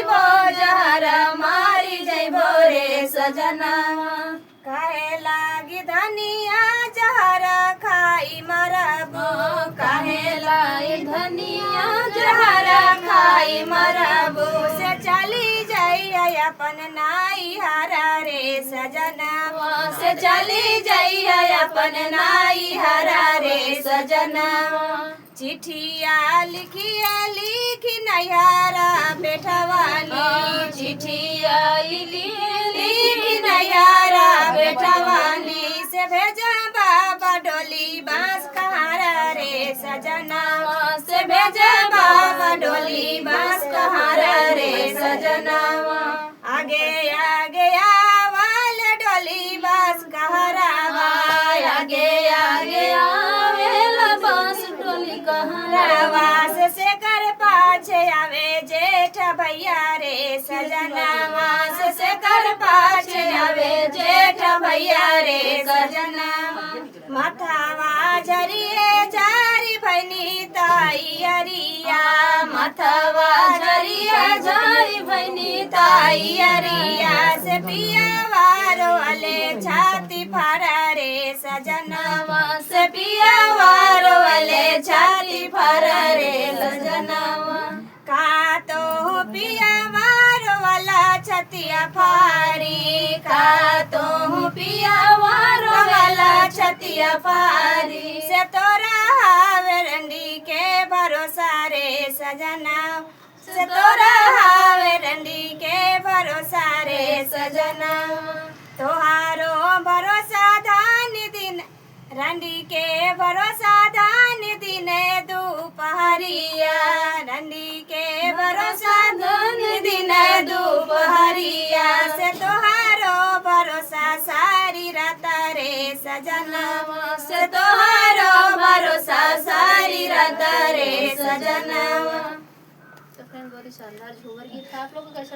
जइबो जहर मारी जइबो रे सजनवा काहे लागी धनिया जहर खाई मरबो काहे लाई धनिया जहर खाई मरबो से चली जाई अपन नाई हरा रे सजनवा से चली जाई अपन नाई हरा रे सजनवा चिठिया लिखी नैहरा बेटवानी चिठिया लिखी नैहरा बेटवानी से भेजा बाबा डोली बांस कहारा रे सजनवा से भेजा बाबा डोली बांस कहारा रे सजनवा आगे आगे आवल डोली बांस कहारावा आगे आगे आवेला बांस डोली कहारावा से कर पाछे आवे जेठ भैया रे सजनवा से कर पाछे आवे जेठ भैया रे सजनवा मथावा झरिए जारी भैनी ताई अरिया मथावा झरिए जारी भैनी ताई अरिया से पिया वारो वाले छाती फाड़ा रे सजनवा से पिया वारो वाले छाती फाड़ा रे सजनवा का तो पिया वारो वाला छतिया फारी का तो पिया वारो वाला छतिया फारी से तोरा हावे रंडी के भरोसा रे सजना से तोरा हावे रंडी के भरोसा रे सजना तोहारो भरोसा धान दिन रंडी के भरोसा धान दिन दोपहरिया रंडी के भरोसा धान दिन दोपहरिया से तोहारो भरोसा सारी रात रे सजनवा से तोहारो भरोसा सारी रात रे सजनवा। तो फ्रेंड बहुत ही शानदार झूमर गीत था। आप लोगों को कैसा